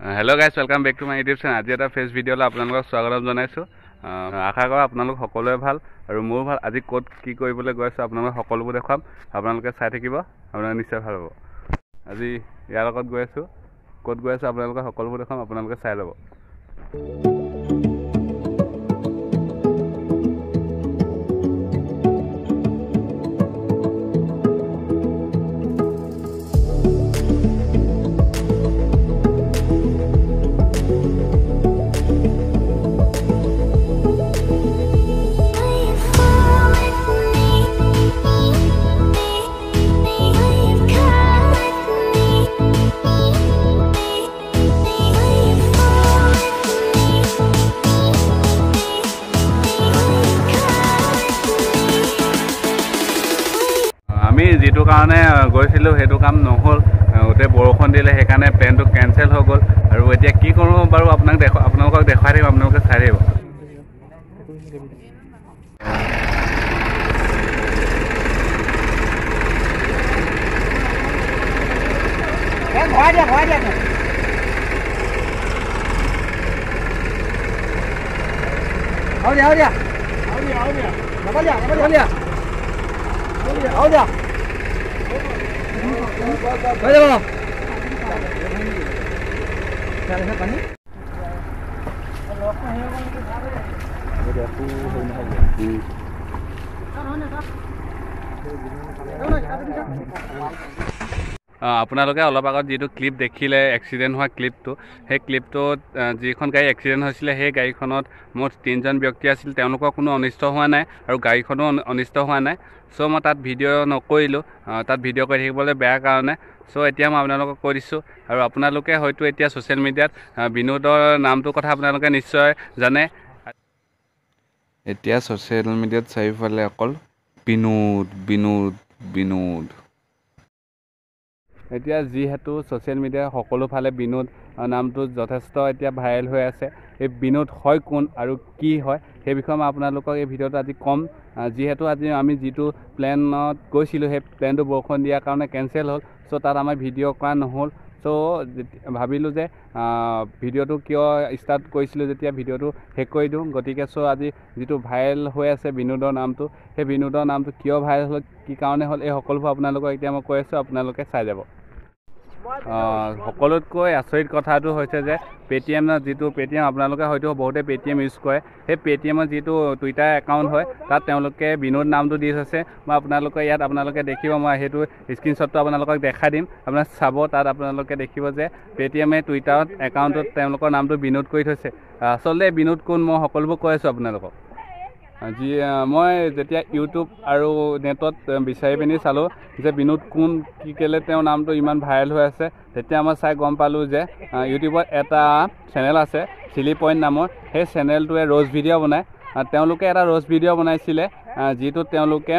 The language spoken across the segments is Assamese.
Hello guys, welcome back to my YouTube channel. आज এটা ফেস ভিডিঅ'লৈ আপোনালোকক স্বাগতম জনাইছো। আশা কৰোঁ আপোনালোক সকলোৱে ভাল আৰু মোৰ ভাল। আজি ক'ত কি কৰিবলৈ গৈ আছো আপোনালোক সকলোবোৰ দেখাম, আপোনালোকে চাই থাকিব, আপোনালোকে নিশ্চয় ভাল হ'ব। আজি ইয়াৰ লগত গৈ আছো, ক'ত গৈ আছো আপোনালোকে সকলোবোৰ দেখাম, আপোনালোকে চাই ল'ব। আমি যেটো কাৰণে গৈছিলোঁ সেইটো কাম নহ'ল, ওতে বৰষুণ দিলে, সেইকাৰণে প্লেনটো কেনচেল হৈ গ'ল। আৰু এতিয়া কি কৰোঁ বাৰু আপোনালোকক দেখাই থাকিম, আপোনালোকে চাই থাকিব। আপোনালোকে অলপ আগত যেটো ক্লিপ দেখিলে, এক্সিডেণ্ট হোৱা ক্লিপটো, সেই ক্লিপটোত যিখন গাড়ী এক্সিডেণ্ট হৈছিলে সেই গাড়ীখনত মুঠ 3জন ব্যক্তি আছিল। তেওঁলোকৰ কোনো অনিষ্ট হোৱা নাই আৰু গাড়ীখনো অনিষ্ট হোৱা নাই। চ' মই তাত ভিডিঅ' নকৰিলোঁ, তাত ভিডিঅ' কৰি থাকিবলৈ বেয়া কাৰণে। চ' এতিয়া মই আপোনালোকক কৈ দিছোঁ, আৰু আপোনালোকে হয়তো এতিয়া ছ'চিয়েল মিডিয়াত বিনোদৰ নামটোৰ কথা আপোনালোকে নিশ্চয় জানে। এতিয়া ছ'চিয়েল মিডিয়াত চাৰিওফালে অকল বিনোদ বিনোদ বিনোদ। এতিয়া যিহেতু ছ'চিয়েল মিডিয়া সকলোফালে বিনোদ নামটো যথেষ্ট এতিয়া ভাইৰেল হৈ আছে। এই বিনোদ হয় কোন আৰু কি হয় সেই বিষয়ে মই আপোনালোকক এই ভিডিঅ'টো আজি ক'ম। যিহেতু আজি আমি যিটো প্লেনত গৈছিলোঁ সেই প্লেনটো বৰষুণ দিয়াৰ কাৰণে কেনচেল হ'ল। চ' তাত আমাৰ ভিডিঅ' কৰা নহ'ল। চ' ভাবিলোঁ যে ভিডিঅ'টো কিয় ষ্টাৰ্ট কৰিছিলোঁ, যেতিয়া ভিডিঅ'টো শেষ কৰি দিওঁ। গতিকে চ' আজি যিটো ভাইৰেল হৈ আছে বিনোদৰ নামটো, সেই বিনোদৰ নামটো কিয় ভাইৰেল হ'ল, কি কাৰণে হ'ল, এই সকলোবোৰ আপোনালোকক এতিয়া মই কৈ আছোঁ, আপোনালোকে চাই যাব। সকলোতকৈ আচৰিত কথাটো হৈছে যে পেটিএমৰ যিটো পেটিএম, আপোনালোকে হয়তো বহুতে পেটিএম ইউজ কৰে। সেই পেটিএমৰ যিটো টুইটাৰ একাউণ্ট হয়, তাত তেওঁলোকে বিনোদ নামটো দি থৈছে। মই আপোনালোকে দেখিব, মই সেইটো স্ক্ৰীনশ্বটটো আপোনালোকক দেখাই দিম, আপোনালোকে চাব। তাত আপোনালোকে দেখিব যে পেটিএমে টুইটাৰত একাউণ্টত তেওঁলোকৰ নামটো বিনোদ কৰি থৈছে। আচলতে বিনোদ কোন মই সকলোবোৰ কৈ আছোঁ আপোনালোকক। মই যেতিয়া ইউটিউব আৰু নেটত বিচাৰি পিনি চালোঁ যে বিনোদ কোন, কি কেলে তেওঁৰ নামটো ইমান ভাইৰেল হৈ আছে, তেতিয়া মই চাই গম পালোঁ যে ইউটিউবত এটা চেনেল আছে চিলি পইণ্ট নামৰ। সেই চেনেলটোৱে ৰ'জ ভিডিঅ' বনায়। তেওঁলোকে এটা ৰ'জ ভিডিঅ' বনাইছিলে, যিটোত তেওঁলোকে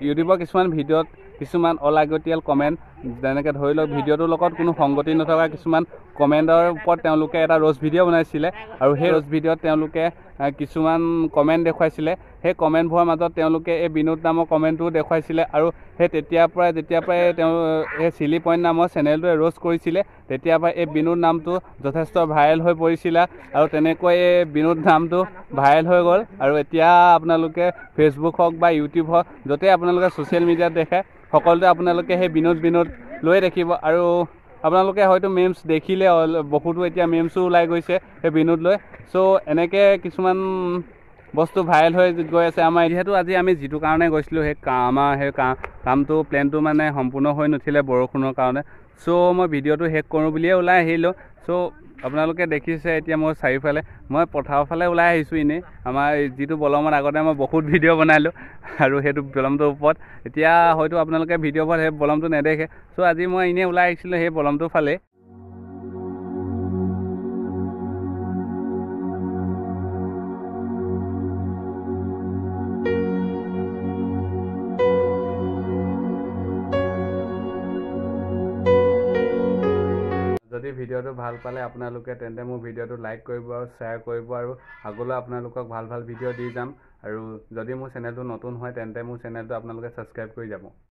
ইউটিউবৰ কিছুমান ভিডিঅ'ত কিছুমান অলাগতিয়াল কমেণ্ট, যেনেকৈ ধৰি লওক ভিডিঅ'টোৰ লগত কোনো সংগতি নথকা কিছুমান কমেণ্টৰ ওপৰত তেওঁলোকে এটা ৰ'জ ভিডিঅ' বনাইছিলে। আৰু সেই ৰ'জ ভিডিঅ'ত তেওঁলোকে কিছুমান কমেণ্ট দেখুৱাইছিলে। সেই কমেণ্টবোৰৰ মাজত তেওঁলোকে এই বিনোদ নামৰ কমেণ্টটোও দেখুৱাইছিলে। আৰু সেই যেতিয়াৰ পৰাই তেওঁ এই চিলি পইণ্ট নামৰ চেনেলটোৱে ৰ'ষ্ট কৰিছিলে, তেতিয়াৰ পৰাই এই বিনোদ নামটো যথেষ্ট ভাইৰেল হৈ পৰিছিলে। আৰু তেনেকৈ এই বিনোদ নামটো ভাইৰেল হৈ গ'ল। আৰু এতিয়া আপোনালোকে ফেচবুক হওক বা ইউটিউব হওক, য'তেই আপোনালোকে ছ'চিয়েল মিডিয়াত দেখে, সকলোতে আপোনালোকে সেই বিনোদ লৈয়ে দেখিব। আৰু আপোনালোকে হয়তো মেমছ দেখিলে, বহুতো এতিয়া মেমছো ওলাই গৈছে সেই বিনোদ লৈ। চ' এনেকৈ কিছুমান বস্তু ভাইৰেল হৈ গৈ আছে আমাৰ। যিহেতু আজি আমি যিটো কাৰণে গৈছিলোঁ, সেই কামটো প্লেনটো মানে সম্পূৰ্ণ হৈ নুঠিলে বৰষুণৰ কাৰণে। চ' মই ভিডিঅ'টো শেষ কৰোঁ বুলিয়ে ওলাই আহিলোঁ। চ' আপোনালোকে দেখিছে এতিয়া মই চাৰিওফালে, মই পথাৰৰ ফালে ওলাই আহিছোঁ এনেই। আমাৰ যিটো বলমত আগতে মই বহুত ভিডিঅ' বনালোঁ, আৰু সেইটো বলমটোৰ ওপৰত এতিয়া হয়তো আপোনালোকে ভিডিঅ'ৰ ওপৰত সেই বলমটো নেদেখে। চ' আজি মই এনেই ওলাই আহিছিলোঁ সেই বলমটোৰ ফালে। যদি ভিডিঅ'টো ভাল পালে আপোনালোকে, তেন্তে মোৰ ভিডিঅ'টো লাইক কৰিব আৰু শ্বেয়াৰ কৰিব, আৰু আগলৈ আপোনালোকক ভাল ভিডিঅ' দি যাম। আৰু যদি মোৰ চেনেলটো নতুন হয়, তেন্তে মোৰ চেনেলটো আপোনালোকে ছাবস্ক্ৰাইব কৰি যাব।